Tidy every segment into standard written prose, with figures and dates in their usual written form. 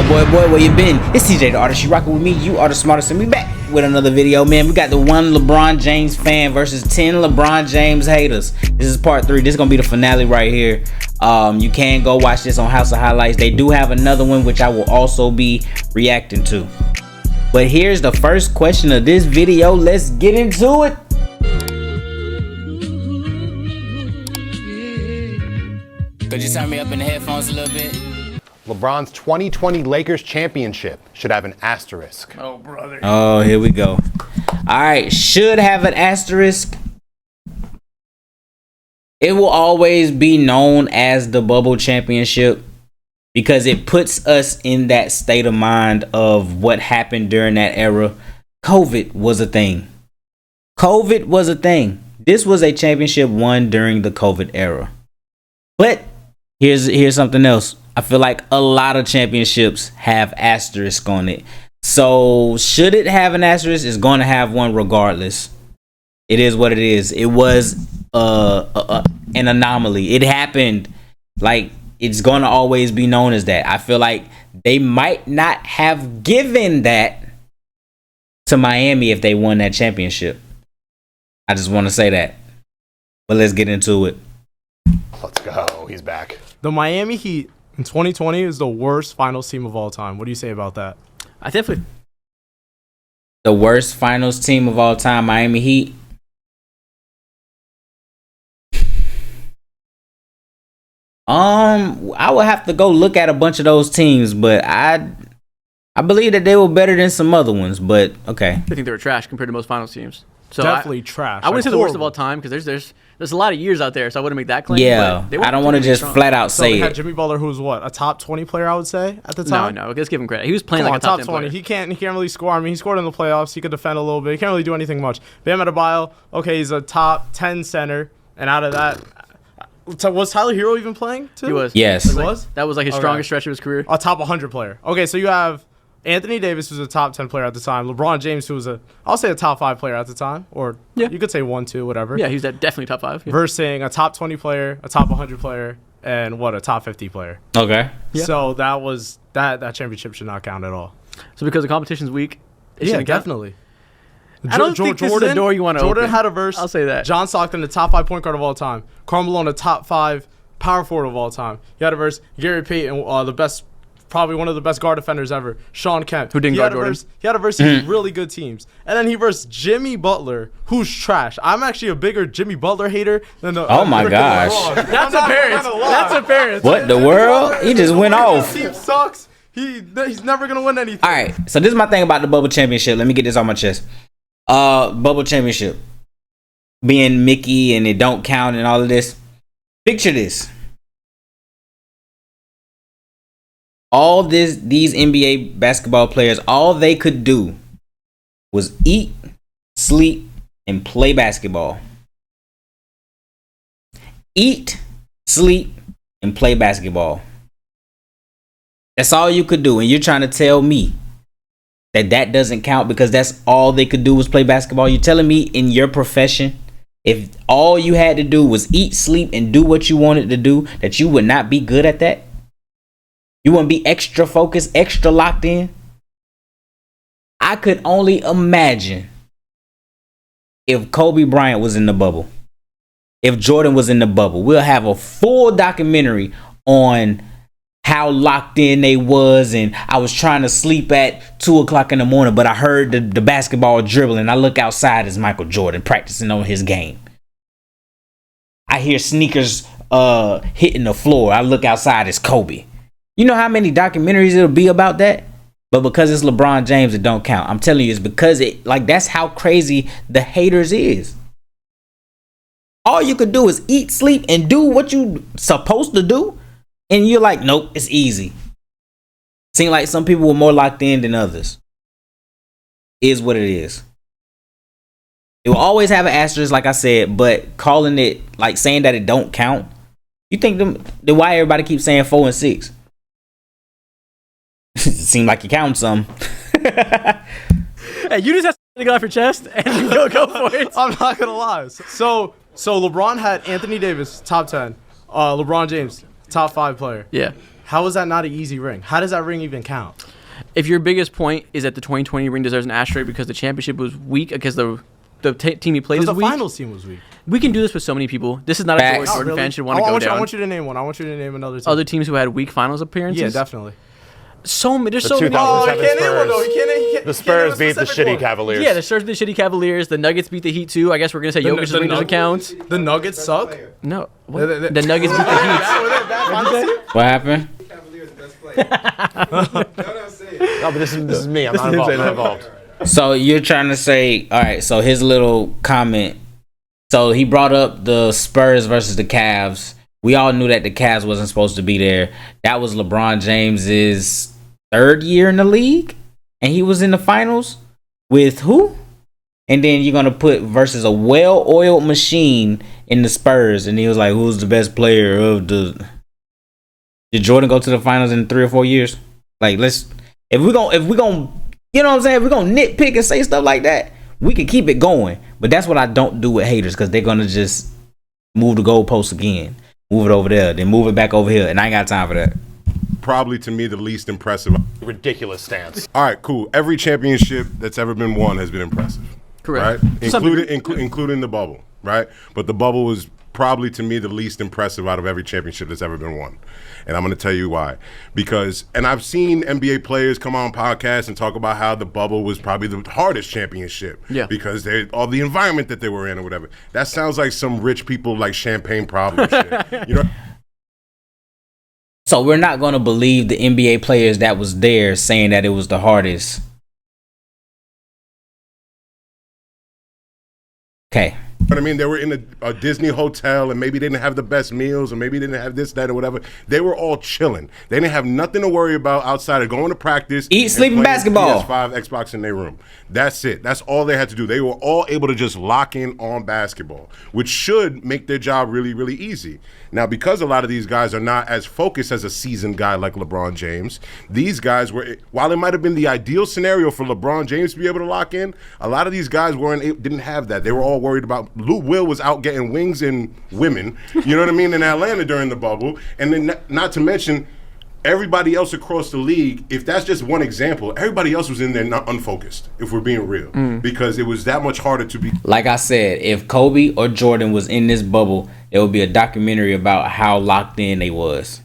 Boy, where you been? It's TeeJay the artist. You rockin' with me. You are the smartest, and we back with another video, man. We got the one LeBron James fan versus 10 LeBron James haters. This is part 3. This is gonna be the finale right here. You can go watch this on House of Highlights. They do have another one which I will also be reacting to. But here's the first question of this video. Let's get into it. Could you turn me up in the headphones a little bit? LeBron's 2020 Lakers championship should have an asterisk. Oh, brother. Oh, here we go. All right, should have an asterisk. It will always be known as the bubble championship because it puts us in that state of mind of what happened during that era. COVID was a thing. COVID was a thing. This was a championship won during the COVID era. But here's something else. I feel like a lot of championships have asterisk on it. So should it have an asterisk? It's going to have one regardless. It is what it is. It was an anomaly. It happened. Like, it's going to always be known as that. I feel like they might not have given that to Miami if they won that championship. I just want to say that. But let's get into it. Let's go. He's back. The Miami Heat in 2020 is the worst finals team of all time. What do you say about that? I definitely. The worst finals team of all time, Miami Heat. I would have to go look at a bunch of those teams, but I believe that they were better than some other ones. But okay, I think they were trash compared to most finals teams. So Definitely trash. I wouldn't say the worst of all time because there's a lot of years out there, so I wouldn't make that claim. yeah, I don't want to just flat out So say we had it. Jimmy Butler, who was what, a top 20 player, I would say, at the time. No, let's give him credit. He was playing Come like on, a top 10 20. player. He can't really score. I mean, he scored in the playoffs. He could defend a little bit. He can't really do anything much. Bam Adebayo, okay, he's a top 10 center, and out of that, was Tyler Hero even playing too? He was. Yes. He was? That was like his Okay. strongest stretch of his career. A top 100 player. Okay, so you have Anthony Davis, who's a top 10 player at the time. LeBron James, who was I'll say a top 5 player at the time. Or Yeah. you could say 1, 2, whatever. Yeah, he's definitely top 5. Yeah. Versing a top 20 player, a top 100 player, and a top 50 player. Okay. Yeah. So that was that championship should not count at all. So because the competition's weak, it shouldn't count. definitely. I don't think this is a door you want to Jordan open. had a verse. I'll say that. John Stockton, the top 5 point guard of all time. Karl Malone, the top 5 power forward of all time. He had a verse. Gary Payton, probably one of the best guard defenders ever. Sean Kemp. Who didn't guard Jordan. He had a verse against really good teams. And then he versed Jimmy Butler, who's trash. I'm actually a bigger Jimmy Butler hater than the. Oh my gosh. That's apparent. That's apparent. What the world? He just went off. Team sucks. He's never gonna win anything. All right, so this is my thing about the bubble championship. Let me get this on my chest. Bubble championship being Mickey and it don't count and all of this. Picture this. All these NBA basketball players, all they could do was eat, sleep, and play basketball. Eat, sleep, and play basketball. That's all you could do. And you're trying to tell me that doesn't count because that's all they could do was play basketball? You're telling me in your profession, if all you had to do was eat, sleep, and do what you wanted to do, that you would not be good at that? You wouldn't be extra focused, extra locked in? I could only imagine if Kobe Bryant was in the bubble, if Jordan was in the bubble. We'll have a full documentary on how locked in they was, and I was trying to sleep at 2 o'clock in the morning, but I heard the basketball dribbling. I look outside as Michael Jordan practicing on his game. I hear sneakers hitting the floor. I look outside as Kobe. You know how many documentaries it'll be about that? But because it's LeBron James, it don't count. I'm telling you, it's because that's how crazy the haters is. All you could do is eat, sleep, and do what you supposed to do. And you're like, nope, it's easy. Seem like some people were more locked in than others. Is what it is. It will always have an asterisk, like I said, but calling it, like saying that it don't count. You think then why everybody keeps saying 4 and 6? It seemed like you count some. Hey, you just have to get off your chest and go for it. I'm not gonna lie. So LeBron had Anthony Davis top 10, LeBron James top 5 player. Yeah. How is that not an easy ring? How does that ring even count? If your biggest point is that the 2020 ring deserves an asterisk because the championship was weak, because the team he played is Because the weak. finals team was weak. We can do this with so many people. This is not a George Jordan fan should want to go down. I want you to name one. I want you to name another team. Other teams who had weak finals appearances. Yeah, definitely. There's so many. The Oh, he 2007 can't name one though. Spurs. He can't. The Spurs beat the shitty Cavaliers. Yeah, the Spurs beat the shitty Cavaliers. The Nuggets beat the Heat too. I guess we're gonna say Jokic's ring doesn't count. The Nuggets suck. No, what? The Nuggets beat the Heat. What happened? No, but this is me. I'm not involved. I'm not involved. So you're trying to say, all right, so his little comment. So he brought up the Spurs versus the Cavs. We all knew that the Cavs wasn't supposed to be there. That was LeBron James's 3rd year in the league. And he was in the finals with who? And then you're going to put versus a well-oiled machine in the Spurs. And he was like, who's the best player of the... Did Jordan go to the finals in 3 or 4 years? Like, let's... If we're going you know what I'm saying? If we're going to nitpick and say stuff like that, we can keep it going. But that's what I don't do with haters, because they're going to just move the goalposts again. Move it over there, then move it back over here. And I ain't got time for that. Probably to me the least impressive. Ridiculous stance. All right, cool. Every championship that's ever been won has been impressive. Correct. Right? Including the bubble, right? But the bubble was probably to me the least impressive out of every championship that's ever been won. And I'm going to tell you why. Because, and I've seen NBA players come on podcasts and talk about how the bubble was probably the hardest championship. Yeah. Because all the environment that they were in or whatever. That sounds like some rich people like champagne problem shit. You know? So we're not going to believe the NBA players that was there saying that it was the hardest. Okay. You know what I mean? They were in a Disney hotel and maybe they didn't have the best meals or maybe they didn't have this, that, or whatever. They were all chilling. They didn't have nothing to worry about outside of going to practice. Eat, sleep, and basketball. PS5, Xbox in their room. That's it. That's all they had to do. They were all able to just lock in on basketball, which should make their job really, really easy. Now, because a lot of these guys are not as focused as a seasoned guy like LeBron James, these guys were, while it might have been the ideal scenario for LeBron James to be able to lock in, a lot of these guys didn't have that. They were all worried about, Lou Will was out getting wings and women, you know what I mean, in Atlanta during the bubble. And then not to mention, everybody else across the league, if that's just one example, everybody else was in there not unfocused, if we're being real. Because it was that much harder to be. Like I said, if Kobe or Jordan was in this bubble, there would be a documentary about how locked in they was.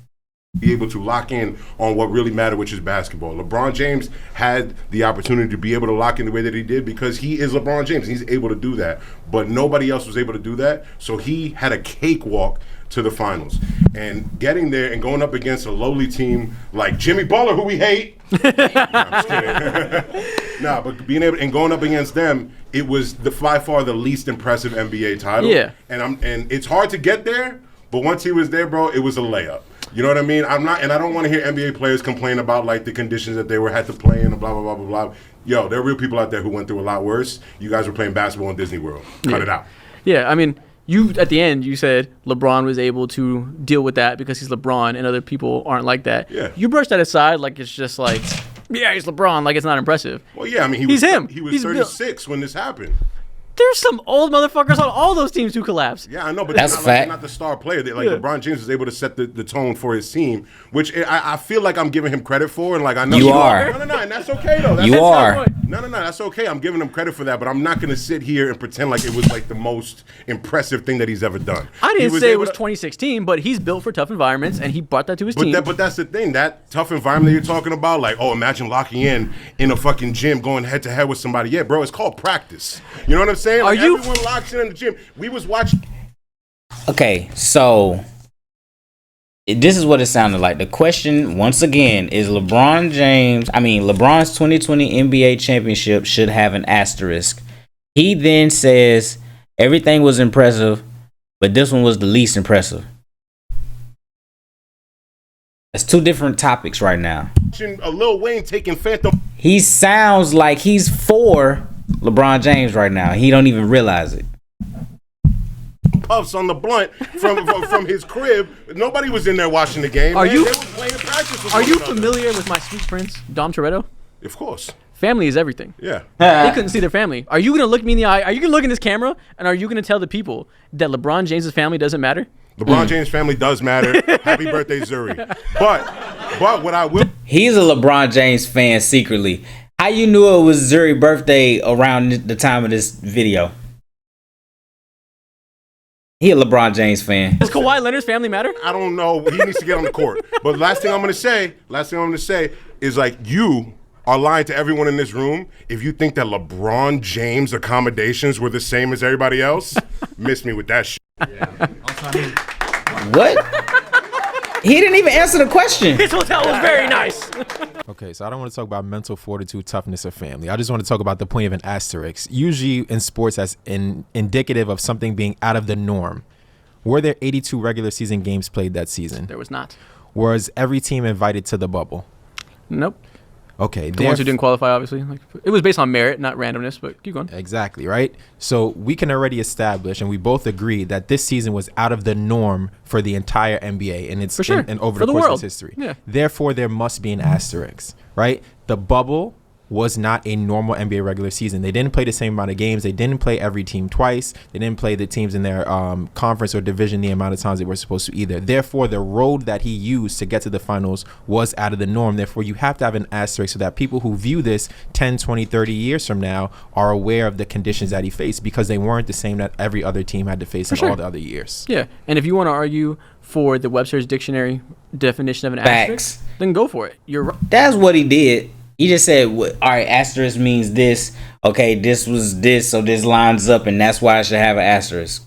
Be able to lock in on what really mattered, which is basketball. LeBron James had the opportunity to be able to lock in the way that he did because he is LeBron James. He's able to do that. But nobody else was able to do that. So he had a cakewalk to the finals. And getting there and going up against a lowly team like Jimmy Butler, who we hate. No, I'm just kidding. Nah, but being able and going up against them, it was by far the least impressive NBA title. Yeah. And it's hard to get there, but once he was there, bro, it was a layup. You know what I mean? I don't want to hear NBA players complain about like the conditions that they had to play in and blah blah blah blah blah. Yo, there are real people out there who went through a lot worse. You guys were playing basketball in Disney World. Cut it out. Yeah, I mean, you at the end you said LeBron was able to deal with that because he's LeBron and other people aren't like that. Yeah. You brush that aside like it's just like, yeah, he's LeBron, like it's not impressive. Well, yeah, I mean, He's him. He was He's 36 when this happened. There's some old motherfuckers on all those teams who collapsed. Yeah, I know, but That's they're a fact. not the star player. LeBron James was able to set the tone for his team, which I feel like I'm giving him credit for, and like I know You are. No, and that's okay though. You are. No, that's okay. I'm giving him credit for that, but I'm not going to sit here and pretend like it was like the most impressive thing that he's ever done. I didn't say it able was to- 2016, but he's built for tough environments, and he brought that to his team. But that's the thing. That tough environment that you're talking about, like, oh, imagine locking in a fucking gym, going head to head with somebody. Yeah, bro, it's called practice. You know what I'm saying? Like, everyone locks in the gym. We was watching. Okay, so this is what it sounded like. The question, once again, is LeBron's 2020 NBA championship should have an asterisk. He then says everything was impressive, but this one was the least impressive. That's two different topics right now. A Lil Wayne taking Phantom He sounds like he's for LeBron James right now. He don't even realize it. puffs on the blunt from his crib. Nobody was in there watching the game. They was playing practice with Are you one another. familiar with my sweet prince, Dom Toretto? Of course. Family is everything. Yeah. They couldn't see their family. Are you going to look me in the eye? Are you going to look in this camera? And are you going to tell the people that LeBron James' family doesn't matter? LeBron James' family does matter. Happy birthday, Zuri. But But what I will He's a LeBron James fan secretly. How you knew it was Zuri's birthday around the time of this video? He a LeBron James fan. Does Kawhi Leonard's family matter? I don't know. He needs to get on the court. But last thing I'm gonna say is like you are lying to everyone in this room if you think that LeBron James accommodations were the same as everybody else. Miss me with that shit. What? He didn't even answer the question. His hotel was very nice. Okay, so I don't want to talk about mental fortitude, toughness, or family. I just want to talk about the point of an asterisk. Usually in sports, that's indicative of something being out of the norm. Were there 82 regular season games played that season? There was not. Was every team invited to the bubble? Nope. Okay. The ones who didn't qualify, obviously. Like, it was based on merit, not randomness, but keep going. Exactly, right? So we can already establish, and we both agree, that this season was out of the norm for the entire NBA, and it's For sure. and over For the the course world. of history. Yeah. Therefore, there must be an asterisk, right? The bubble was not a normal NBA regular season. They didn't play the same amount of games. They didn't play every team twice. They didn't play the teams in their conference or division the amount of times they were supposed to either. Therefore, the road that he used to get to the finals was out of the norm. Therefore, you have to have an asterisk so that people who view this 10, 20, 30 years from now are aware of the conditions that he faced, because they weren't the same that every other team had to face in all the other years. Yeah, and if you want to argue for the Webster's Dictionary definition of an asterisk, then go for it. You're right. That's what he did. He just said, all right, asterisk means this. Okay, this was this, so this lines up, and that's why I should have an asterisk.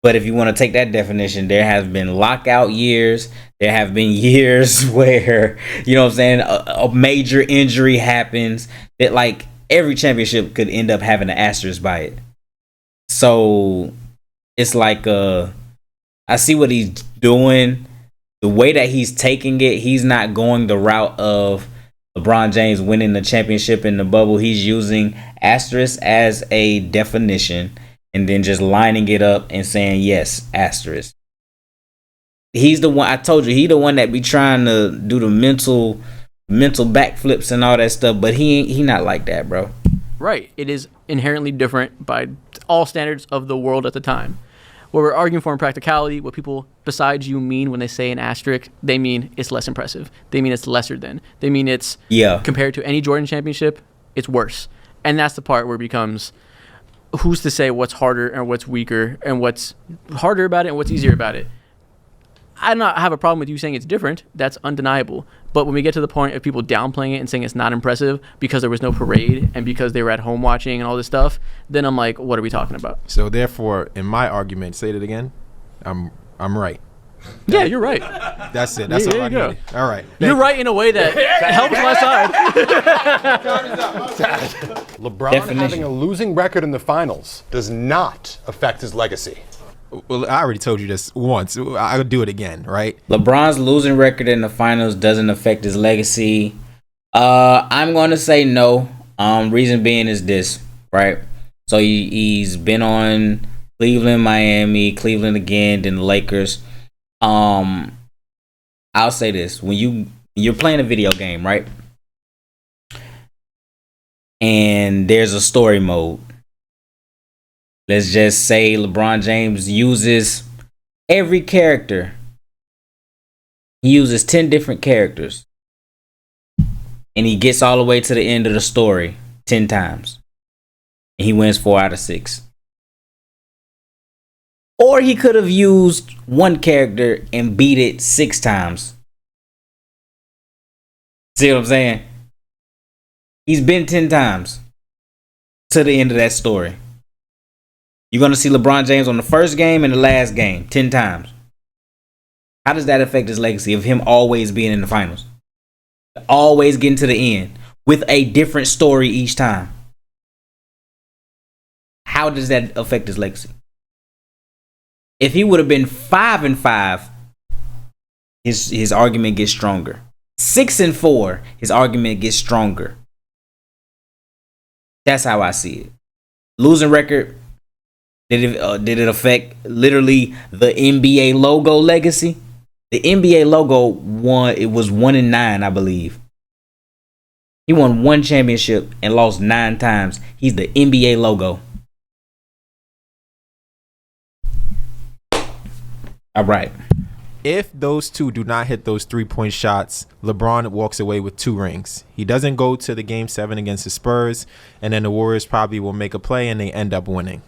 But if you want to take that definition, there have been lockout years. There have been years where, you know what I'm saying, a major injury happens that, like, every championship could end up having an asterisk by it. So it's like, I see what he's doing. The way that he's taking it, he's not going the route of LeBron James winning the championship in the bubble. He's using asterisk as a definition and then just lining it up and saying, yes, asterisk. He's the one, I told you, he the one that be trying to do the mental backflips and all that stuff, but he not like that, bro. Right. It is inherently different by all standards of the world at the time. What we're arguing for in practicality, what people besides you mean when they say an asterisk, they mean it's less impressive. They mean it's lesser than. They mean it's, compared to any Jordan championship, it's worse. And that's the part where it becomes, who's to say what's harder and what's weaker and what's harder about it and what's easier about it. I don't have a problem with you saying it's different. That's undeniable. But when we get to the point of people downplaying it and saying it's not impressive because there was no parade and because they were at home watching and all this stuff, then I'm like, what are we talking about? So therefore, in my argument, say it again, I'm right. Yeah, you're right. That's it. That's all I needed. All right. You're right in a way that helps my side. LeBron Definition. having a losing record in the finals does not affect his legacy. Well, I already told you this once. I'll do it again, right? LeBron's losing record in the finals doesn't affect his legacy. I'm going to say no. Reason being is this, right? So he's been on Cleveland, Miami, Cleveland again, then the Lakers. I'll say this. When you're playing a video game, right? And there's a story mode. Let's just say LeBron James uses every character. He uses 10 different characters. And he gets all the way to the end of the story 10 times. And he wins 4 out of 6. Or he could have used one character and beat it 6 times. See what I'm saying? He's been 10 times to the end of that story. You're going to see LeBron James on the first game and the last game 10 times. How does that affect his legacy of him always being in the finals? Always getting to the end with a different story each time. How does that affect his legacy? If he would have been 5-5, his argument gets stronger. 6-4, his argument gets stronger. That's how I see it. Losing record. Did it affect literally the NBA logo legacy? The NBA logo won. It was 1-9, I believe. He won 1 championship and lost 9 times. He's the NBA logo. All right. If those two do not hit those 3-point shots, LeBron walks away with 2 rings. He doesn't go to the game 7 against the Spurs, and then the Warriors probably will make a play and they end up winning,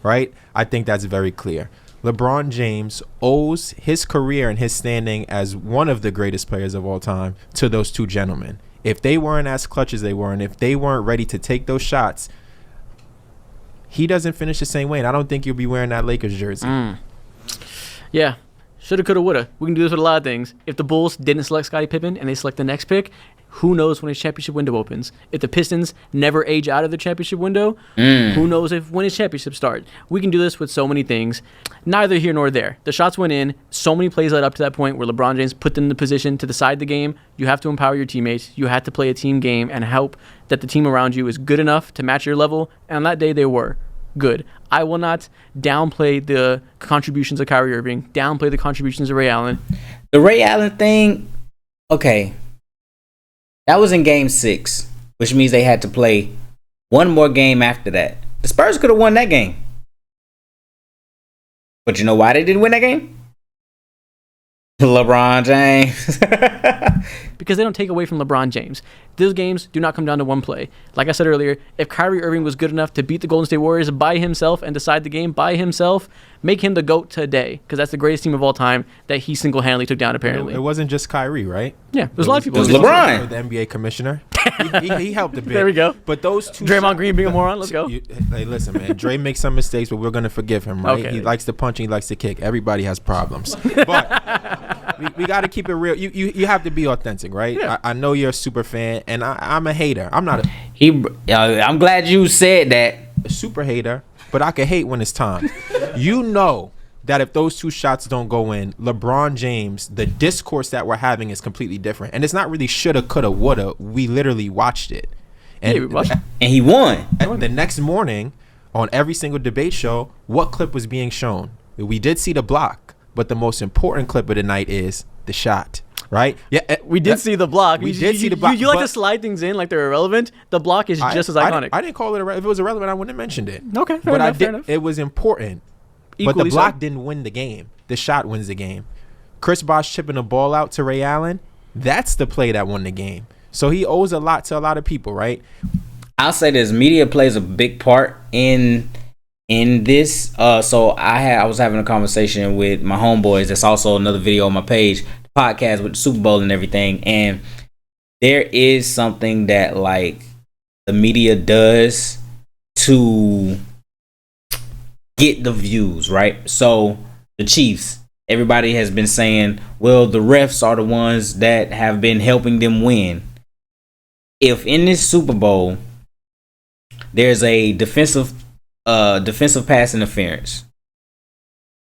right? I think that's very clear. LeBron James owes his career and his standing as one of the greatest players of all time to those 2 gentlemen. If they weren't as clutch as they were, and if they weren't ready to take those shots, he doesn't finish the same way, and I don't think you'll be wearing that Lakers jersey. Yeah. Shoulda, coulda, woulda. We can do this with a lot of things. If the Bulls didn't select Scottie Pippen and they select the next pick, who knows when his championship window opens? If the Pistons never age out of the championship window, who knows when his championship start? We can do this with so many things. Neither here nor there. The shots went in. So many plays led up to that point where LeBron James put them in the position to decide the game. You have to empower your teammates. You have to play a team game and hope that the team around you is good enough to match your level. And on that day, they were good. I will not downplay the contributions of Kyrie Irving, downplay the contributions of Ray Allen. The Ray Allen thing, okay, that was in game 6, which means they had to play one more game after that. The Spurs could have won that game. But you know why they didn't win that game? LeBron James. Because they don't take away from LeBron James. Those games do not come down to one play. Like I said earlier, if Kyrie Irving was good enough to beat the Golden State Warriors by himself and decide the game by himself, make him the GOAT today, because that's the greatest team of all time that he single-handedly took down, apparently. It wasn't just Kyrie, right? Yeah, there's a lot of people. It was LeBron. The NBA commissioner. he helped a bit. There we go. But those 2 Draymond Green being a moron, let's go. Hey, listen, man. Dre makes some mistakes, but we're going to forgive him, right? Okay. He likes to punch and he likes to kick. Everybody has problems. But we got to keep it real. You have to be authentic, right? Yeah. I know you're a super fan, and I'm a hater. I'm not I'm glad you said that. a super hater, but I can hate when it's time. You know that if those 2 shots don't go in, LeBron James, the discourse that we're having is completely different. And it's not really shoulda, coulda, woulda. We literally watched it. And, Yeah, we watched it. And he won. and the next morning, on every single debate show, what clip was being shown? We did see the block, but the most important clip of the night is the shot, right? Yeah, We did see the block. We did see the block, You like but- to slide things in like they're irrelevant. The block is just as iconic. I didn't call it if it was irrelevant, I wouldn't have mentioned it. Okay, fair but enough, I did. fair enough. It was important. But Equally the block so. didn't win the game. The shot wins the game. Chris Bosh chipping the ball out to Ray Allen, that's the play that won the game. So he owes a lot to a lot of people, right? I'll say this: media plays a big part in this. So I was having a conversation with my homeboys. That's also another video on my page, the podcast with the Super Bowl and everything. And there is something that like the media does to get the views, right? So the Chiefs, everybody has been saying, well, the refs are the ones that have been helping them win. If in this Super Bowl there's a defensive pass interference,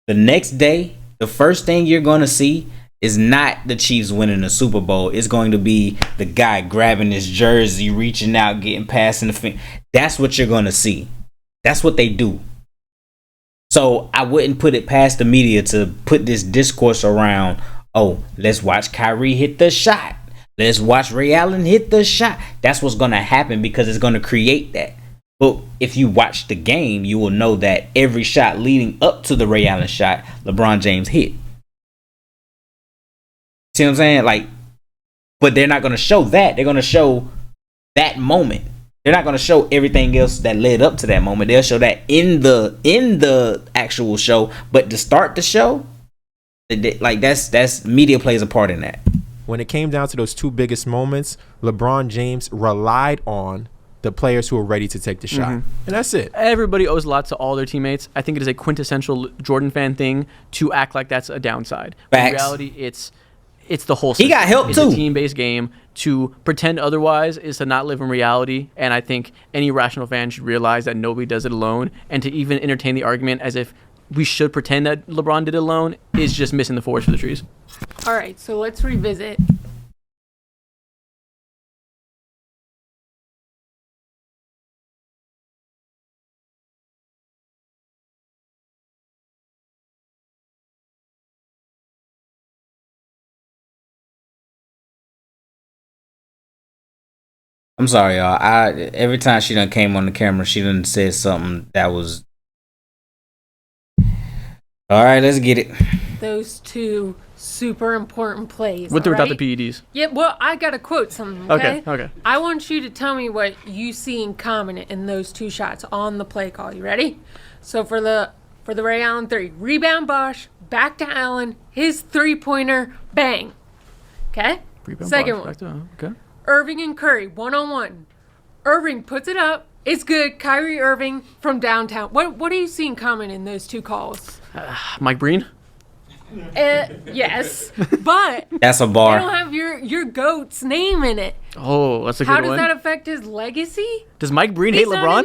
the next day, the first thing you're going to see is not the Chiefs winning the Super Bowl. It's going to be the guy grabbing his jersey, reaching out, getting pass interference. That's what you're going to see. That's what they do. So I wouldn't put it past the media to put this discourse around, oh, let's watch Kyrie hit the shot. Let's watch Ray Allen hit the shot. That's what's going to happen because it's going to create that. But if you watch the game, you will know that every shot leading up to the Ray Allen shot, LeBron James hit. See what I'm saying? Like, but they're not going to show that. They're going to show that moment. They're not going to show everything else that led up to that moment. They'll show that in the actual show. But to start the show, like that's media plays a part in that. When it came down to those 2 biggest moments, LeBron James relied on the players who were ready to take the shot. And that's it. Everybody owes a lot to all their teammates. I think it is a quintessential Jordan fan thing to act like that's a downside. But in Facts. reality, it's the whole system. He got help it's too. a team-based game. To pretend otherwise is to not live in reality. And I think any rational fan should realize that nobody does it alone. And to even entertain the argument as if we should pretend that LeBron did it alone is just missing the forest for the trees. All right, so let's revisit. I'm sorry, y'all. Every time she done came on the camera, she done said something that was. All right, let's get it. Those 2 super important plays. With or without alright? the PEDs. Yeah, well, I got to quote something, okay? Okay. I want you to tell me what you see in common in those two shots on the play call. You ready? So for the Ray Allen 3, rebound Bosch, back to Allen, his three-pointer, bang. Okay? Rebound Second Bosch, one. back to- Okay. Irving and Curry, one-on-one. Irving puts it up. It's good. Kyrie Irving from downtown. What do you see in common in those two calls? Mike Breen. Yes, but That's a they don't bar. have your GOAT's name in it. Oh, that's a good How does one. that affect his legacy? Does Mike Breen He's hate not LeBron? in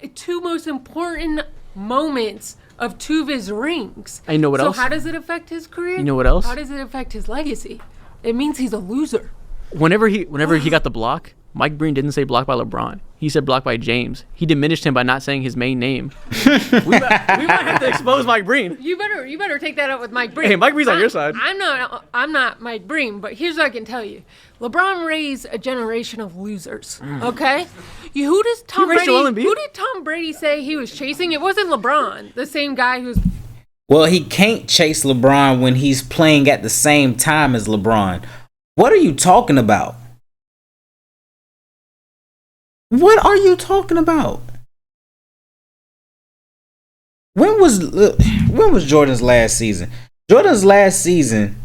the two most important moments of two of his rings. And you know what else? So how does it affect his career? You know what else? How does it affect his legacy? It means he's a loser. Whenever he got the block, Mike Breen didn't say blocked by LeBron. He said blocked by James. He diminished him by not saying his main name. we might have to expose Mike Breen. You better take that up with Mike Breen. Hey, Mike Breen's on your side. I'm not Mike Breen, but here's what I can tell you. LeBron raised a generation of losers. Okay? Who does Tom raised Brady? Joel Embiid? Who did Tom Brady say he was chasing? It wasn't LeBron, the same guy who's Well, he can't chase LeBron when he's playing at the same time as LeBron. What are you talking about? What are you talking about? When was Jordan's last season? Jordan's last season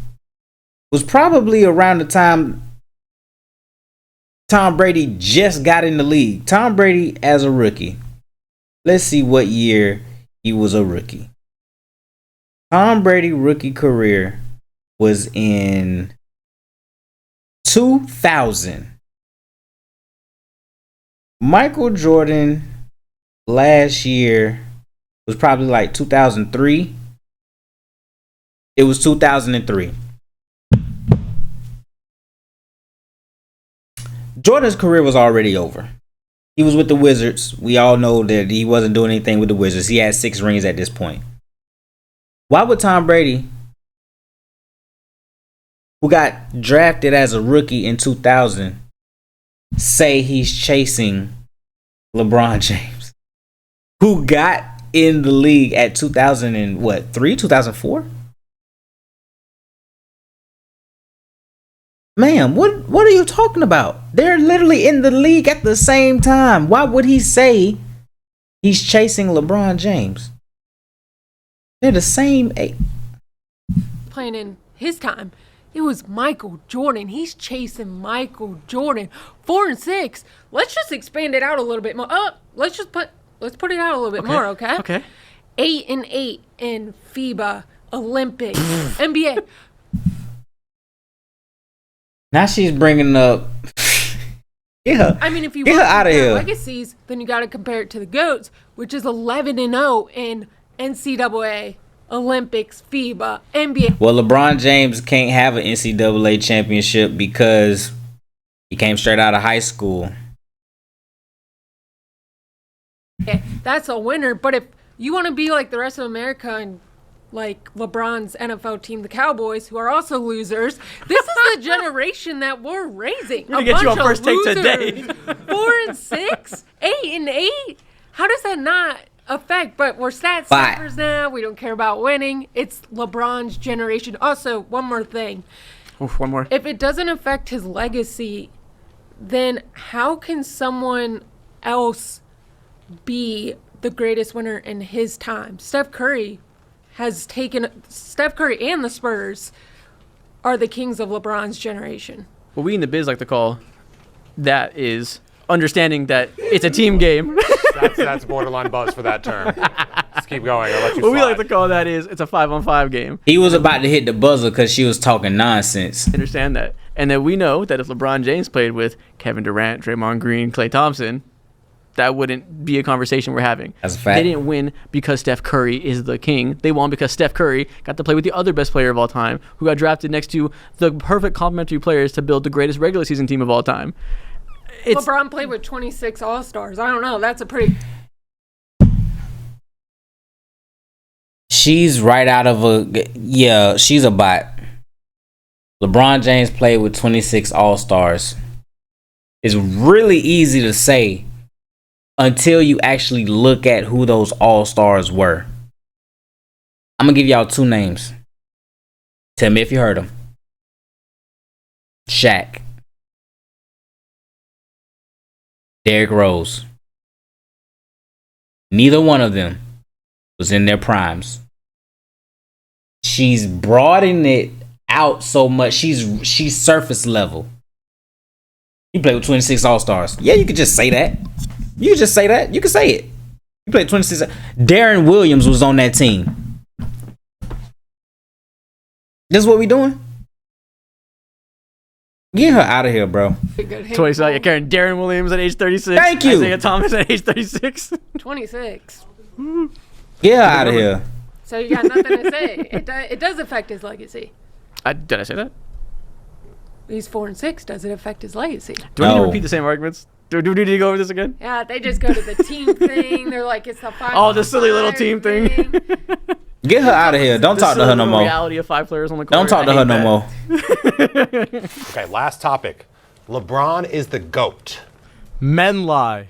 was probably around the time Tom Brady just got in the league. Tom Brady as a rookie. Let's see what year he was a rookie. Tom Brady rookie career was in 2000. Michael Jordan last year was probably like 2003. It was 2003. Jordan's career was already over. He was with the Wizards. We all know that he wasn't doing anything with the Wizards. He had 6 rings at this point. Why would Tom Brady, who got drafted as a rookie in 2000, say he's chasing LeBron James, who got in the league at 2004? Ma'am, what are you talking about? They're literally in the league at the same time. Why would he say he's chasing LeBron James? They're the same age. playing in his time. It was Michael Jordan. He's chasing Michael Jordan. 4 and 6. Let's just expand it out a little bit more. Let's put it out a little bit more, okay? Okay. 8 and 8 in FIBA, Olympics, NBA. Now she's bringing up. Yeah. I mean, if you Get want her to outta compare here. legacies, then you got to compare it to the GOATs, which is 11 and 0 in NCAA, Olympics, FIBA, NBA. Well, LeBron James can't have an NCAA championship because he came straight out of high school. That's a winner. But if you want to be like the rest of America and like LeBron's NFL team, the Cowboys, who are also losers, this is the generation that we're raising. We're gonna get you on First Take today. 4 and 6, 8 and 8. How does that not affect? But we're stat Five. suckers now. We don't care about winning. It's LeBron's generation. Also, one more thing. Oof, one more. If it doesn't affect his legacy, then how can someone else be the greatest winner in his time? Steph Curry and the Spurs are the kings of LeBron's generation. What we in the biz like to call that is understanding that it's a team game. That's borderline buzz for that term. Let's keep going. I'll let you What we slide. like to call that is it's a 5-on-5 game. He was about to hit the buzzer because she was talking nonsense. Understand that. And then we know that if LeBron James played with Kevin Durant, Draymond Green, Klay Thompson, that wouldn't be a conversation we're having. That's a fact. They didn't win because Steph Curry is the king. They won because Steph Curry got to play with the other best player of all time, who got drafted next to the perfect complementary players to build the greatest regular season team of all time. LeBron played with 26 All-Stars. I don't know. That's a pretty... She's right out of a... Yeah, she's a bot. LeBron James played with 26 All-Stars. It's really easy to say until you actually look at who those All-Stars were. I'm going to give y'all 2 names. Tell me if you heard him. Shaq. Derrick Rose. Neither one of them was in their primes. She's broadening it out so much. She's surface level. You played with 26 All-Stars. Yeah, you could just say that. You could just say that. You could say it. You played 26. Darren Williams was on that team. This is what we doing? Get her out of here, bro. 26. Yeah, Karen. Darren Williams at age 36. Thank you. Isaiah Thomas at age 36. 26. Get her out of here. So you got nothing to say. It does affect his legacy. Did I say that? He's 4-6. Does it affect his legacy? Do I need to No. repeat the same arguments? Do we need to go over this again? Yeah, they just go to the team thing. They're like, it's the 5. Oh, the silly little team thing. Get her out of here. Don't talk to her no more. Reality of 5 players on the court. Don't talk to I her hate no that. more. Okay, last topic. LeBron is the GOAT. Men lie.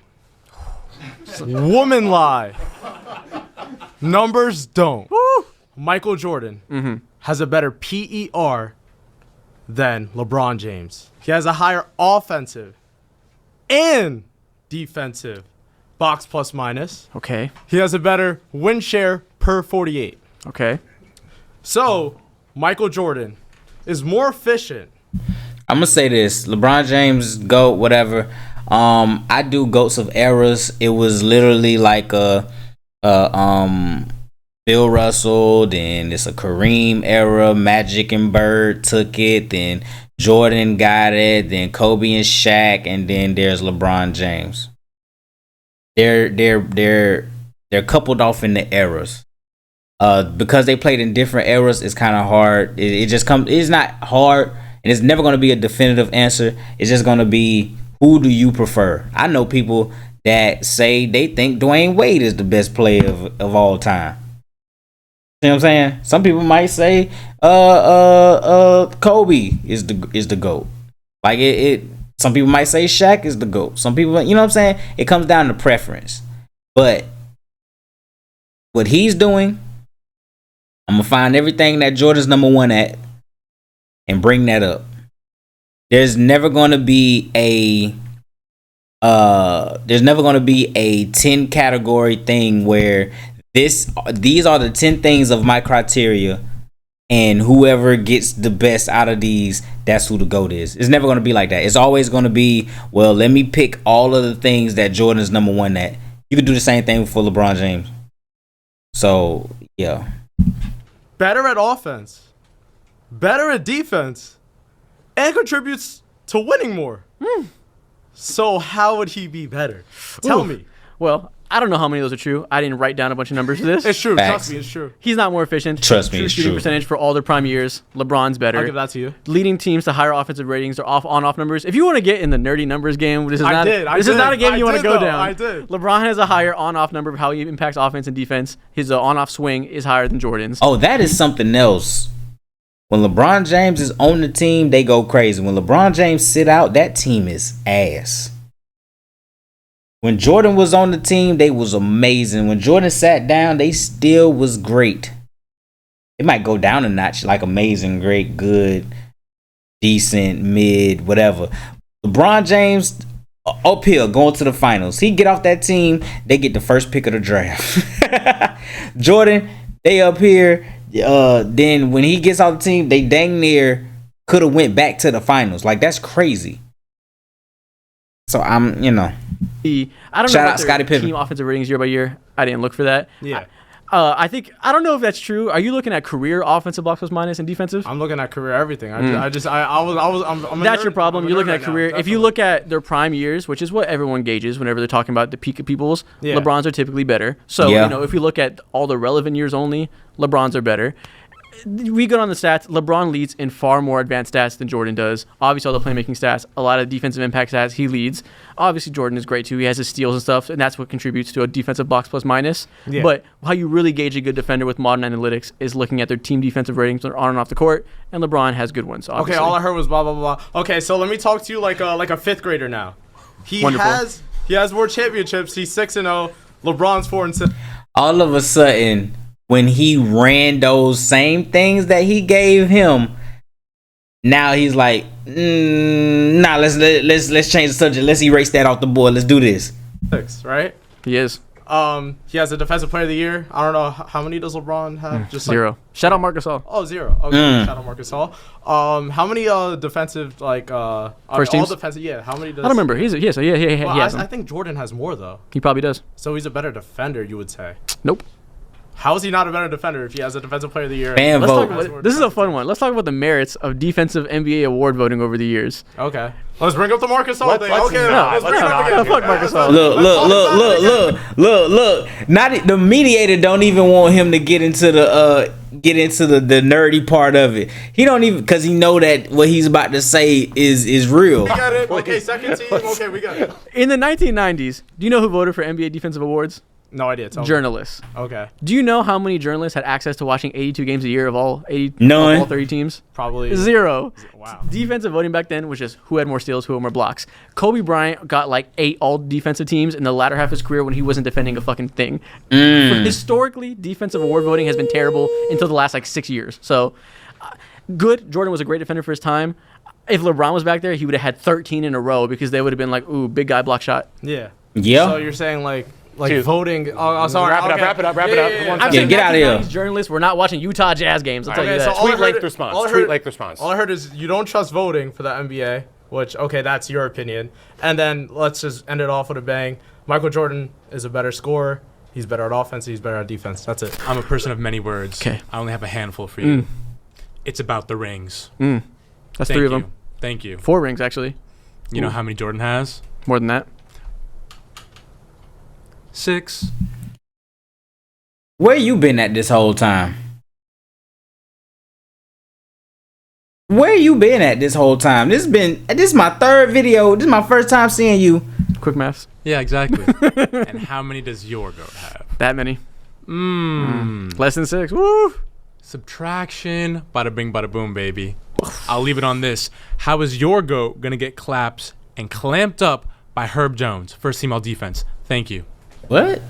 Women lie. Numbers don't. Michael Jordan has a better PER than LeBron James. He has a higher offensive and defensive box plus minus. Okay. He has a better win share per 48. Okay. So, Michael Jordan is more efficient. I'm gonna say this: LeBron James, GOAT, whatever. I do GOATs of eras. It was literally like a Bill Russell, then it's a Kareem era. Magic and Bird took it, then Jordan got it, then Kobe and Shaq, and then there's LeBron James. They're coupled off in the eras. Because they played in different eras, it's kind of hard. It just comes. It's not hard, and it's never going to be a definitive answer. It's just going to be, who do you prefer? I know people that say they think Dwayne Wade is the best player of all time. You know what I'm saying? Some people might say Kobe is the GOAT. Like it some people might say Shaq is the GOAT. Some people, you know what I'm saying? It comes down to preference. But what he's doing, I'm gonna find everything that Jordan's number 1 at and bring that up. There's never gonna be a 10 category thing where these are the 10 things of my criteria, and whoever gets the best out of these, that's who the GOAT is. It's never gonna be like that. It's always gonna be, well, let me pick all of the things that Jordan's number 1 at. You could do the same thing for LeBron James. So yeah. Better at offense, better at defense, and contributes to winning more. So how would he be better? Tell me. Well, I don't know how many of those are true. I didn't write down a bunch of numbers for this. It's true. Facts. Trust me, it's true. He's not more efficient. Trust me, True it's shooting true. percentage for all their prime years. LeBron's better. I'll give that to you. Leading teams to higher offensive ratings or on-off numbers. If you want to get in the nerdy numbers game, this is I not did. this is not a game I you want to did, go though. down. I did. LeBron has a higher on-off number of how he impacts offense and defense. His on-off swing is higher than Jordan's. Oh, that is something else. When LeBron James is on the team, they go crazy. When LeBron James sit out, that team is ass. When Jordan was on the team, they was amazing. When Jordan sat down, they still was great. It might go down a notch, like amazing, great, good, decent, mid, whatever. LeBron James, uphill, going to the finals. He get off that team, they get the first pick of the draft. Jordan, they up here. Then when he gets off the team, they dang near could have went back to the finals. Like, that's crazy. So I don't know. I don't Shout know out Scottie Pippen. team offensive ratings year by year. I didn't look for that. Yeah. I don't know if that's true. Are you looking at career offensive box plus minus and defensive? I'm looking at career everything. I'm a That's nerd. your problem. I'm a You're looking nerd at right career. now, If you definitely. look at their prime years, which is what everyone gauges whenever they're talking about the peak of people's, Yeah. LeBron's are typically better. So, Yeah. if you look at all the relevant years only, LeBron's are better. We go on the stats. LeBron leads in far more advanced stats than Jordan does. Obviously, all the playmaking stats, a lot of defensive impact stats, he leads. Obviously, Jordan is great too. He has his steals and stuff, and that's what contributes to a defensive box plus minus. Yeah. But how you really gauge a good defender with modern analytics is looking at their team defensive ratings on and off the court, and LeBron has good ones. Obviously. Okay, all I heard was blah blah blah. Okay, so let me talk to you like a fifth grader now. He Wonderful. has more championships. He's 6-0. LeBron's 4-6. All of a sudden, when he ran those same things that he gave him. Now he's like, nah, let's change the subject. Let's erase that off the board. Let's do this. 6, right? He is. He has a defensive player of the year. I don't know how many does LeBron have? Just 0. Shout out Marcus All. Oh, 0. Okay, shout out Marcus Hall. How many defensive First teams? All defensive? Yeah, how many does? I don't remember. He has Well, them. I think Jordan has more though. He probably does. So he's a better defender, you would say. Nope. How is he not a better defender if he has a defensive player of the year? Fan Let's vote. talk about, this is a fun one. Let's talk about the merits of defensive NBA award voting over the years. Okay. Let's bring up the Marcus Hall thing. let's Okay. not. Let's bring it up again. Fuck Marcus All. Look. Not the mediator don't even want him to get into the nerdy part of it. He don't even, because he know that what he's about to say is real. We got it. Okay, second team. Okay, we got it. In the 1990s, do you know who voted for NBA defensive awards? No idea. Tell me. Journalists. Okay. Do you know how many journalists had access to watching 82 games a year of all 80? None. Of all 30 teams? Probably 0. Wow. Defensive voting back then was just who had more steals, who had more blocks. Kobe Bryant got like 8 all defensive teams in the latter half of his career when he wasn't defending a fucking thing. Historically, defensive award voting has been terrible until the last like 6 years. So, good. Jordan was a great defender for his time. If LeBron was back there, he would have had 13 in a row because they would have been like, ooh, big guy block shot. Yeah. Yeah. So you're saying like Two. voting? Oh, sorry. Wrap it up, okay. wrap it up. Yeah. I'm Yeah, saying get outta here. 1990s journalists were not watching Utah Jazz games. I'll tell you Okay, that. so all I heard- Tweet-length response. all I heard- Tweet-length response. All I heard is you don't trust voting for the NBA, which, okay, that's your opinion. And then let's just end it off with a bang. Michael Jordan is a better scorer. He's better at offense. He's better at defense. That's it. I'm a person of many words. 'Kay. I only have a handful for you. It's about the rings. That's Thank 3 of you. them. Thank you. 4 rings, actually. You know how many Jordan has? More than that. 6. Where you been at this whole time? Where you been at this whole time? This is my 3rd video. This is my first time seeing you. Quick maths. Yeah, exactly. And how many does your goat have? That many. Less than 6. Woo! Subtraction. Bada bing, bada boom, baby. I'll leave it on this. How is your goat going to get claps and clamped up by Herb Jones, first team all defense? Thank you. What?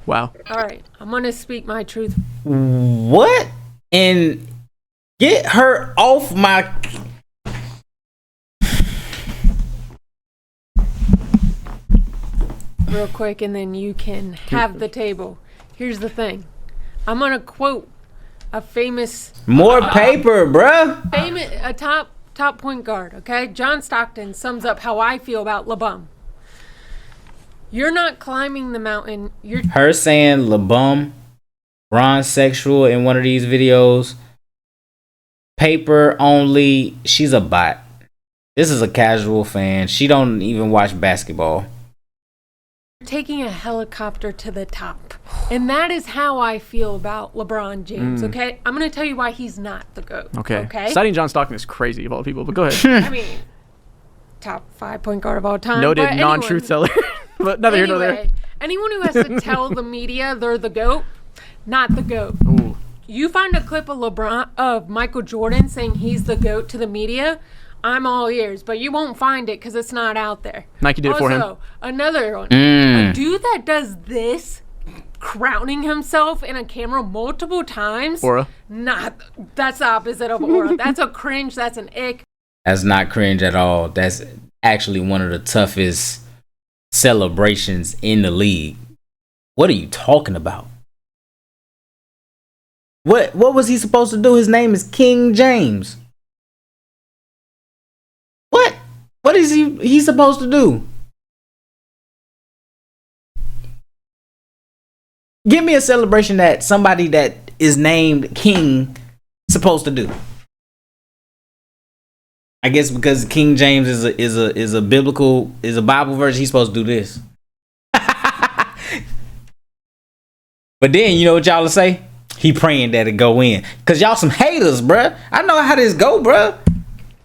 Wow. All right, I'm gonna speak my truth. What? And get her off my. Real quick, and then you can have the table. Here's the thing. I'm gonna quote a famous More paper, bruh. a top point guard, okay? John Stockton sums up how I feel about LeBron. You're not climbing the mountain. You're Her saying LeBum, Ron sexual in one of these videos. Paper only. She's a bot. This is a casual fan. She don't even watch basketball. taking a helicopter to the top. And that is how I feel about LeBron James, okay? I'm going to tell you why he's not the GOAT. Okay. Citing John Stockton is crazy of all people, but go ahead. I mean, top 5 point guard of all time. Noted but non-truth teller. But neither here nor there. Anyone who has to tell the media they're the GOAT, not the GOAT. Ooh. You find a clip of Michael Jordan saying he's the GOAT to the media, I'm all ears, but you won't find it because it's not out there. Nike did it for him. Also, another one. A dude that does this, crowning himself in a camera multiple times. Aura. That's the opposite of aura. That's a cringe. That's an ick. That's not cringe at all. That's actually one of the toughest celebrations in the league. What are you talking about? What was he supposed to do? His name is King James. What is he supposed to do? Give me a celebration that somebody that is named King supposed to do. I guess because King James is a Bible verse, he's supposed to do this. But then you know what y'all will say? He praying that it go in. Cause y'all some haters, bruh. I know how this go, bruh.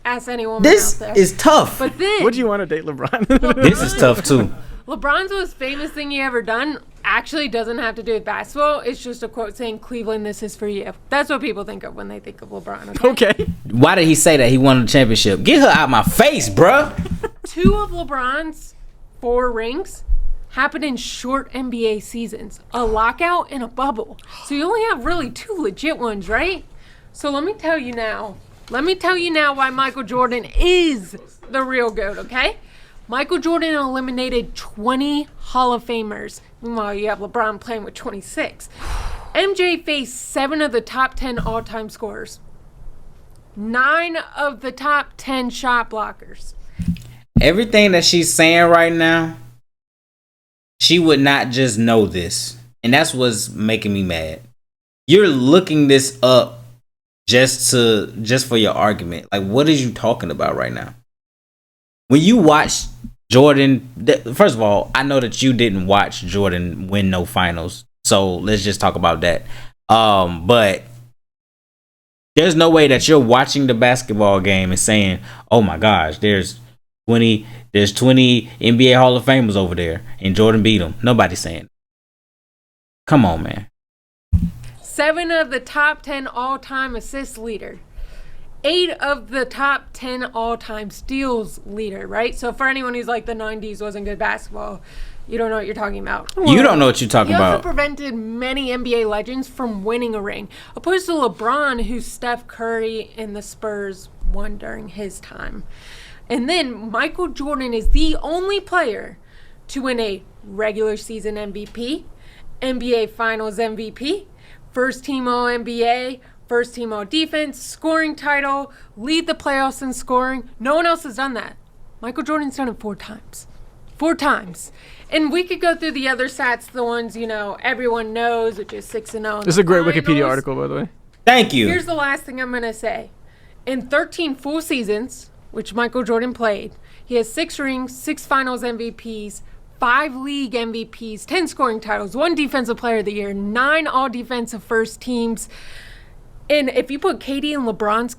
Ask anyone This out there. is tough. But then, Would you want to date LeBron? This is tough too. LeBron's most famous thing he ever done actually doesn't have to do with basketball. It's just a quote saying, "Cleveland, this is for you." That's what people think of when they think of LeBron. Okay. Why did he say that he won the championship? Get her out my face, bruh. 2 of LeBron's 4 rings happen in short NBA seasons, a lockout and a bubble. So you only have really 2 legit ones, right? So let me tell you now why Michael Jordan is the real GOAT, okay? Michael Jordan eliminated 20 Hall of Famers. Meanwhile, you have LeBron playing with 26. MJ faced 7 of the top 10 all-time scorers. 9 of the top 10 shot blockers. Everything that she's saying right now, she would not just know this. And that's what's making me mad. You're looking this up just for your argument. Like, what is you talking about right now? When you watch Jordan, first of all, I know that you didn't watch Jordan win no finals. So let's just talk about that. But there's no way that you're watching the basketball game and saying, oh my gosh, there's 20 NBA Hall of Famers over there and Jordan beat them. Nobody's saying. Come on, man. 7 of the top 10 all-time assist leader. 8 of the top 10 all-time steals leader, right? So for anyone who's like the 90s wasn't good basketball, you don't know what you're talking about. You don't know what you're talking He also about. prevented many NBA legends from winning a ring, opposed to LeBron, who Steph Curry and the Spurs won during his time. And then Michael Jordan is the only player to win a regular season MVP, NBA Finals MVP, first team All-NBA, first team All-Defense, scoring title, lead the playoffs in scoring. No one else has done that. Michael Jordan's done it 4 times. 4 times. And we could go through the other stats, the ones, everyone knows, which is 6-0. This is a great Wikipedia article, by the way. Thank you. Here's the last thing I'm going to say. In 13 full seasons, which Michael Jordan played, he has 6 rings, 6 finals MVPs, 5 league MVPs, 10 scoring titles, 1 defensive player of the year, 9 all-defensive first teams. And if you put KD and LeBron's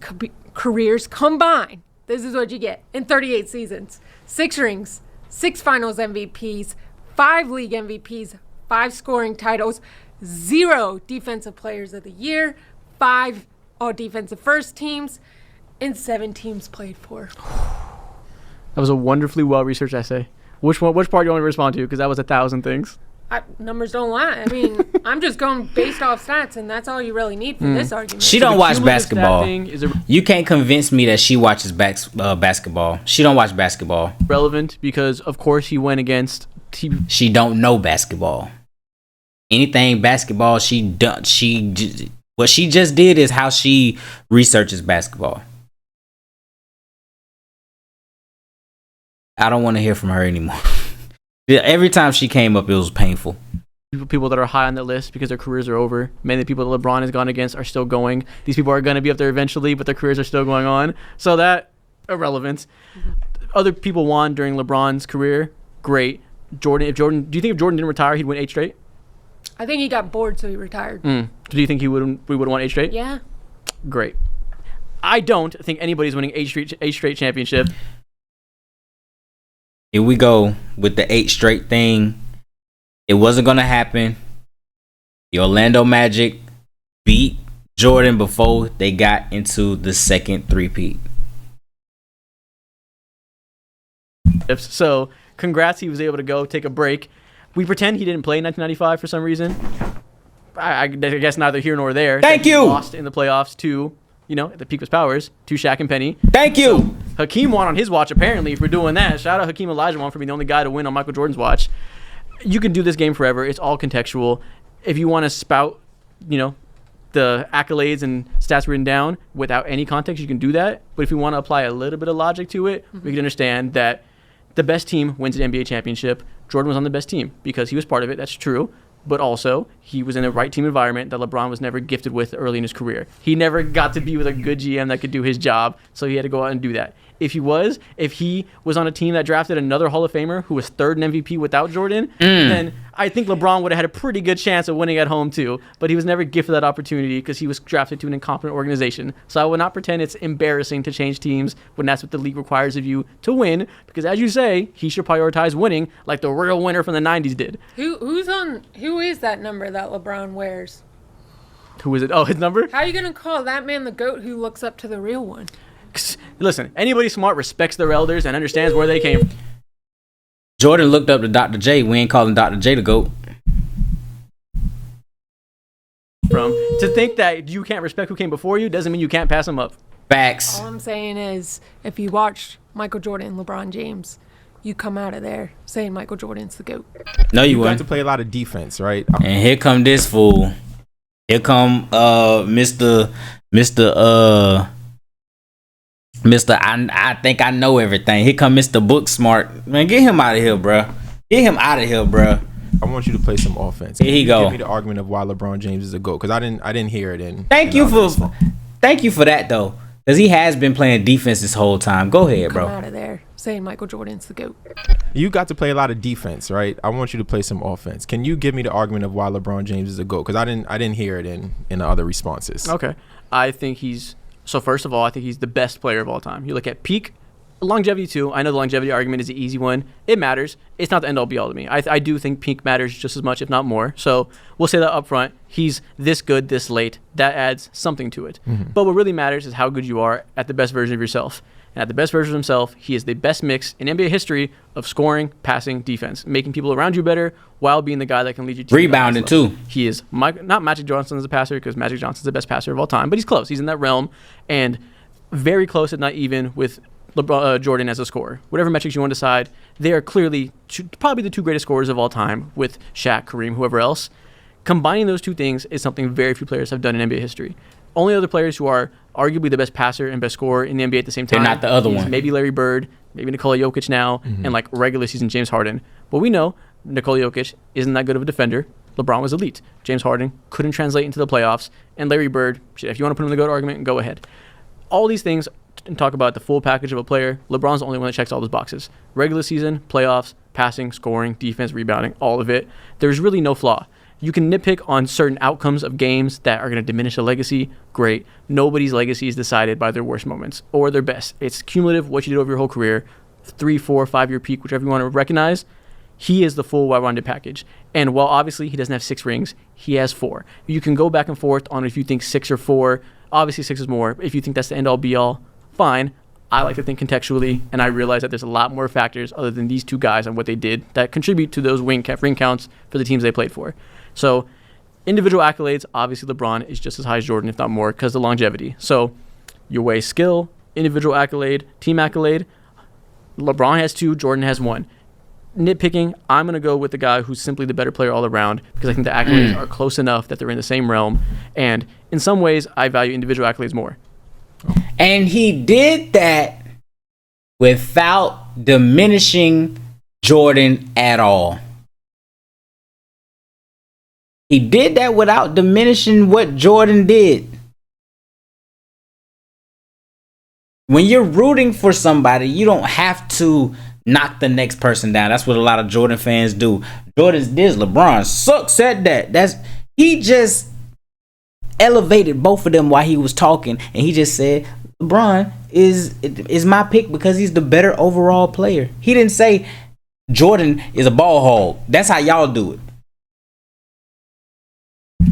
careers combined, this is what you get in 38 seasons. 6 rings, 6 finals MVPs, 5 league MVPs, 5 scoring titles, 0 defensive players of the year, 5 all-defensive first teams, and 7 teams played for. That was a wonderfully well-researched essay. Which part do you want me to respond to? Because that was 1,000 things. Numbers don't lie. I mean, I'm just going based off stats, and that's all you really need for this argument. She don't watch basketball. Is You can't convince me that she watches basketball. She don't watch basketball. relevant because, of course, he went against She don't know basketball. Anything basketball, what she just did is how she researches basketball. I don't want to hear from her anymore. Every time she came up, it was painful. people that are high on the list because their careers are over. Many of the people that LeBron has gone against are still going. These people are going to be up there eventually, but their careers are still going on. So that, irrelevant. Other people won during LeBron's career. Great. Do you think if Jordan didn't retire, he'd win 8 straight? I think he got bored, so he retired. Do you think we would have won 8 straight? Yeah. Great. I don't think anybody's winning 8 straight championship. Here we go with the 8 straight thing. It wasn't going to happen. The Orlando Magic beat Jordan before they got into the second three-peat. So, congrats, he was able to go take a break. We pretend he didn't play in 1995 for some reason. I guess neither here nor there. Thank you. He lost in the playoffs to, at the peak of his powers, to Shaq and Penny. Thank you. Hakeem won on his watch, apparently, for doing that. Shout out Hakeem Olajuwon for being the only guy to win on Michael Jordan's watch. You can do this game forever. It's all contextual. If you want to spout, the accolades and stats written down without any context, you can do that. But if you want to apply a little bit of logic to it, we can understand that the best team wins an NBA championship. Jordan was on the best team because he was part of it. That's true. But also, he was in the right team environment that LeBron was never gifted with early in his career. He never got to be with a good GM that could do his job, so he had to go out and do that. If he was on a team that drafted another Hall of Famer who was third in MVP without Jordan, then I think LeBron would have had a pretty good chance of winning at home too. But he was never gifted that opportunity because he was drafted to an incompetent organization. So I would not pretend it's embarrassing to change teams when that's what the league requires of you to win. Because as you say, he should prioritize winning like the real winner from the 90s did. Who is that number that LeBron wears? Who is it? Oh, his number? How are you gonna call that man the GOAT who looks up to the real one? Listen, anybody smart respects their elders and understands where they came from. Jordan looked up to Dr. J. We ain't calling Dr. J the GOAT. To think that you can't respect who came before you doesn't mean you can't pass them up. Facts. All I'm saying is, if you watch Michael Jordan, LeBron James, you come out of there saying Michael Jordan's the GOAT. No, you You got wouldn't. to play a lot of defense, right? And here come this fool. Here come Mr. I think I know everything. Here come Mr. Book Smart. Man, get him out of here, bro. Get him out of here, bro. I want you to play some offense. Here he go. Give me the argument of why LeBron James is a GOAT, because I didn't hear it. Thank you for that though, because he has been playing defense this whole time. Go ahead, Come bro. out of there saying Michael Jordan's the GOAT. You got to play a lot of defense, right? I want you to play some offense. Can you give me the argument of why LeBron James is a GOAT? Because I didn't hear it in the other responses. Okay. I think first of all, I think he's the best player of all time. You look at peak longevity too. I know the longevity argument is the easy one. It matters. It's not the end all be all to me. I do think peak matters just as much, if not more. So we'll say that up front. He's this good this late. That adds something to it. Mm-hmm. But what really matters is how good you are at the best version of yourself. And at the best version of himself, he is the best mix in NBA history of scoring, passing, defense, making people around you better while being the guy that can lead you to Rebounding the next level. too. He is not Magic Johnson as a passer, because Magic Johnson's the best passer of all time, but he's close. He's in that realm, and very close, if not even, with Jordan as a scorer. Whatever metrics you want to decide, they are clearly probably the two greatest scorers of all time, with Shaq, Kareem, whoever else. Combining those two things is something very few players have done in NBA history. Only other players who are arguably the best passer and best scorer in the NBA at the same time. They're not the other one. Maybe Larry Bird, maybe Nikola Jokic now, and like regular season James Harden. But we know Nikola Jokic isn't that good of a defender. LeBron was elite. James Harden couldn't translate into the playoffs. And Larry Bird, if you want to put him in the GOAT argument, go ahead. All these things and talk about the full package of a player. LeBron's the only one that checks all those boxes. Regular season, playoffs, passing, scoring, defense, rebounding, all of it. There's really no flaw. You can nitpick on certain outcomes of games that are going to diminish a legacy. Great. Nobody's legacy is decided by their worst moments or their best. It's cumulative, what you did over your whole career, 3, 4, 5-year peak, whichever you want to recognize. He is the full well-rounded package. And while obviously he doesn't have 6 rings, he has 4. You can go back and forth on if you think 6 or 4. Obviously 6 is more. If you think that's the end-all be-all, fine. I like to think contextually, and I realize that there's a lot more factors other than these two guys and what they did that contribute to those ring counts for the teams they played for. So individual accolades, obviously LeBron is just as high as Jordan, if not more, because of the longevity. So you weigh skill, individual accolade, team accolade. LeBron has 2, Jordan has 1. Nitpicking, I'm going to go with the guy who's simply the better player all around, because I think the accolades are close enough that they're in the same realm. And in some ways, I value individual accolades more. And he did that without diminishing Jordan at all. He did that without diminishing what Jordan did. When you're rooting for somebody, you don't have to knock the next person down. That's what a lot of Jordan fans do. Jordan's this, LeBron sucks at that. He just elevated both of them while he was talking, and he just said LeBron is my pick because he's the better overall player. He didn't say Jordan is a ball hog. That's how y'all do it.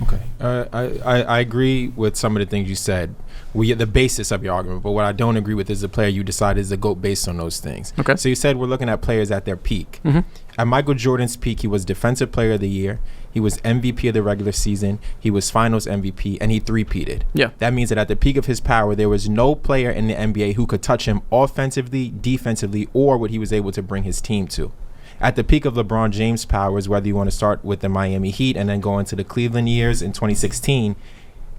Okay. I agree with some of the things you said. We get the basis of your argument, but what I don't agree with is the player you decide is the GOAT based on those things. Okay. So you said we're looking at players at their peak. Mm-hmm. At Michael Jordan's peak, he was Defensive Player of the Year. He was MVP of the regular season. He was Finals MVP, and he three-peated. Yeah. That means that at the peak of his power, there was no player in the NBA who could touch him offensively, defensively, or what he was able to bring his team to. At the peak of LeBron James' powers, whether you want to start with the Miami Heat and then go into the Cleveland years in 2016,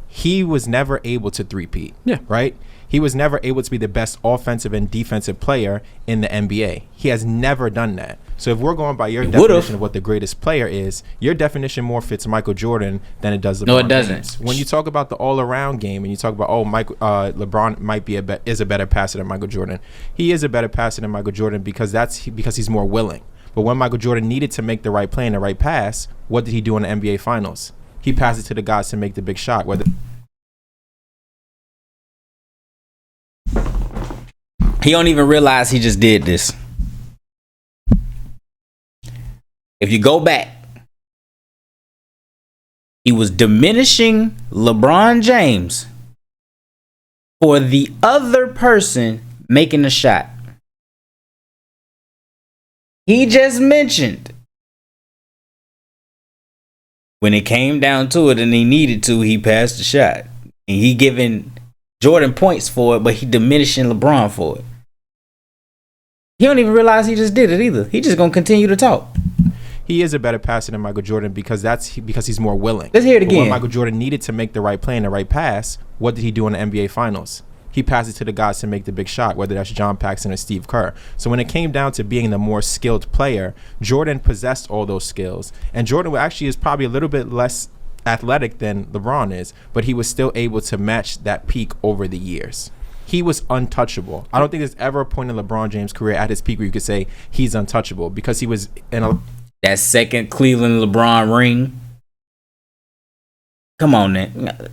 he was never able to three-peat. Yeah. Right? He was never able to be the best offensive and defensive player in the NBA. He has never done that. So if we're going by your definition of what the greatest player is, your definition more fits Michael Jordan than it does LeBron. No, it doesn't. James. When you talk about the all-around game and you talk about, LeBron might be is a better passer than Michael Jordan. He is a better passer than Michael Jordan because he's more willing. But when Michael Jordan needed to make the right play and the right pass, what did he do in the NBA Finals? He passed it to the guys to make the big shot. He don't even realize he just did this. If you go back, he was diminishing LeBron James for the other person making the shot. he just mentioned when it came down to it and he needed to, he passed the shot. And he giving Jordan points for it, but he diminishing LeBron for it. He don't even realize he just did it either. He just gonna continue to talk. He is a better passer than Michael Jordan because he's more willing. Let's hear it But again. when Michael Jordan needed to make the right play and the right pass, what did he do in the NBA Finals? He passed it to the guys to make the big shot, whether that's John Paxson or Steve Kerr. So when it came down to being the more skilled player, Jordan possessed all those skills. And Jordan actually is probably a little bit less athletic than LeBron is, but he was still able to match that peak over the years. He was untouchable. I don't think there's ever a point in LeBron James' career at his peak where you could say he's untouchable because he was in a... That second Cleveland LeBron ring. Come on, man.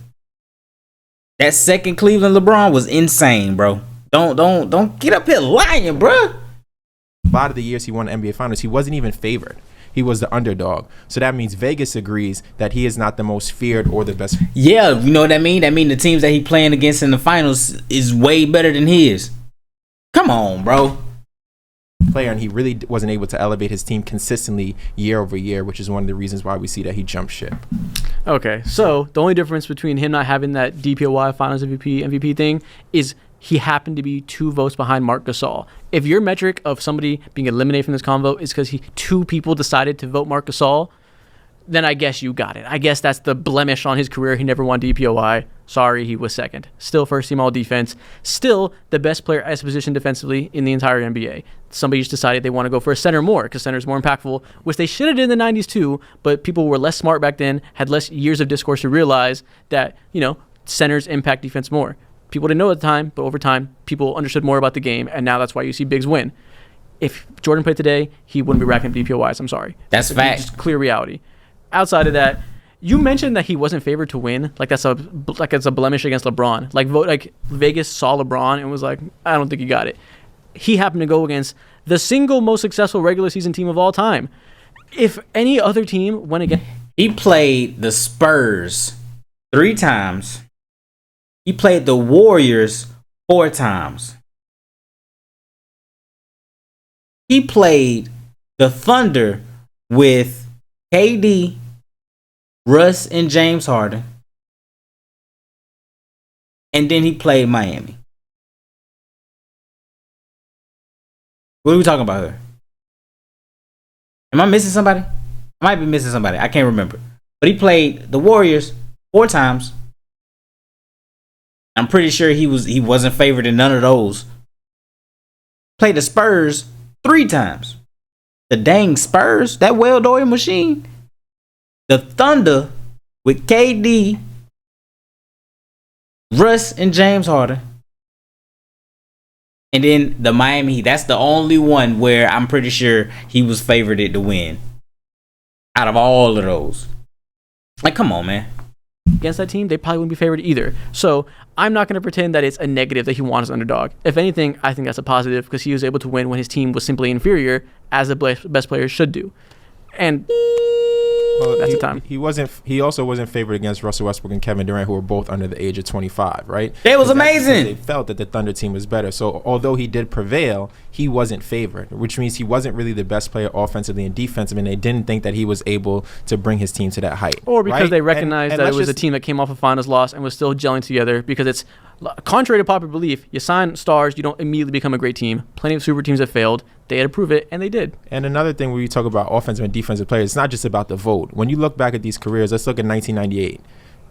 That second Cleveland LeBron was insane, bro. Don't get up here lying, bro. A lot of the years he won the NBA Finals, he wasn't even favored. He was the underdog. So that means Vegas agrees that he is not the most feared or the best. Yeah, you know what I mean? That mean the teams that he playing against in the finals is way better than his. Come on, bro. Player, and he really wasn't able to elevate his team consistently year over year, which is one of the reasons why we see that he jumped ship. Okay, so the only difference between him not having that DPOY Finals MVP thing is he happened to be 2 votes behind Marc Gasol. If your metric of somebody being eliminated from this convo is because 2 people decided to vote Marc Gasol, then I guess you got it. I guess that's the blemish on his career. He never won DPOI. Sorry, he was second. Still first team all defense. Still the best player at his position defensively in the entire NBA. Somebody just decided they want to go for a center more because center is more impactful, which they should have did in the 90s too, but people were less smart back then, had less years of discourse to realize that, centers impact defense more. People didn't know at the time, but over time, people understood more about the game, and now that's why you see bigs win. If Jordan played today, he wouldn't be racking up DPOIs. I'm sorry. That's fact. Just clear reality. Outside of that, you mentioned that he wasn't favored to win. It's a blemish against LeBron. Like Vegas saw LeBron and was like, I don't think he got it. He happened to go against the single most successful regular season team of all time. If any other team went against, He played the Spurs 3 times. He played the Warriors 4 times. He played the Thunder with KD, Russ, and James Harden. And then he played Miami. What are we talking about here? Am I missing somebody? I might be missing somebody. I can't remember. But he played the Warriors 4 times. I'm pretty sure he wasn't favored in none of those. Played the Spurs 3 times. The dang Spurs, that well-oiled machine. The Thunder with KD, Russ, and James Harden. And then the Miami Heat. That's the only one where I'm pretty sure he was favored to win. Out of all of those. Like, come on, man. against that team, they probably wouldn't be favored either. So I'm not going to pretend that it's a negative that he won as an underdog. If anything, I think that's a positive because he was able to win when his team was simply inferior, as the best players should do. And that's the time. He also wasn't favored against Russell Westbrook and Kevin Durant, who were both under the age of 25, right? It was amazing. They felt that the Thunder team was better. So although he did prevail, he wasn't favored, which means he wasn't really the best player offensively and defensively, and they didn't think that he was able to bring his team to that height. Or because right? they recognized and that it was a team that came off a finals loss and was still gelling together, because it's contrary to popular belief, you sign stars, you don't immediately become a great team. Plenty of super teams have failed. They had to prove it, and they did. And another thing, when you talk about offensive and defensive players, it's not just about the vote. When you look back at these careers, let's look at 1998.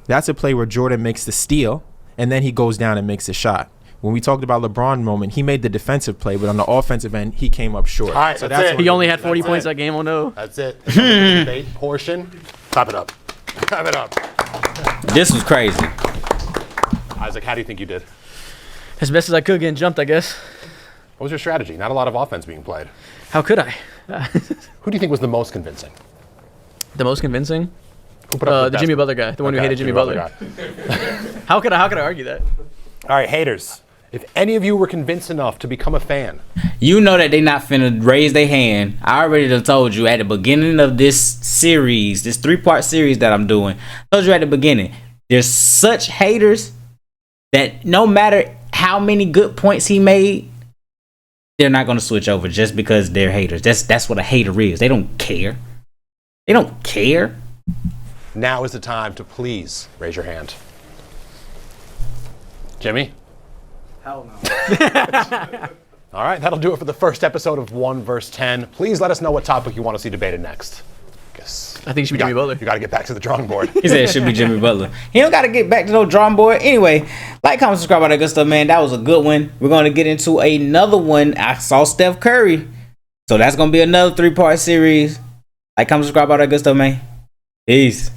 That's a play where Jordan makes the steal, and then he goes down and makes a shot. When we talked about LeBron moment, he made the defensive play, but on the offensive end, he came up short. All right, so that's it. He only had 40 points that game. Oh, no. That's it. The debate portion. Clap it up. Clap it up. This was crazy. Isaac, how do you think you did? As best as I could, getting jumped, I guess. What was your strategy? Not a lot of offense being played. How could I? Who do you think was the most convincing? The most convincing? Who put up the best? Jimmy Butler guy, the one who hated Jimmy Butler. guy. How could I argue that? All right, haters. If any of you were convinced enough to become a fan, You know that they not finna raise their hand. I already done told you at the beginning of this series, this 3-part series that I'm doing. I told you at the beginning, there's such haters that no matter how many good points he made, they're not going to switch over just because they're haters. That's what a hater is. They don't care. They don't care. Now is the time to please raise your hand. Jimmy? Hell no. All right, that'll do it for the first episode of 1 vs. 10. Please let us know what topic you want to see debated next. I think it should be Jimmy Butler. You got to get back to the drawing board. He said it should be Jimmy Butler. He don't got to get back to no drawing board. Anyway, like, comment, subscribe, all that good stuff, man. That was a good one. We're going to get into another one. I saw Steph Curry. So that's going to be another 3-part series. Like, comment, subscribe, all that good stuff, man. Peace.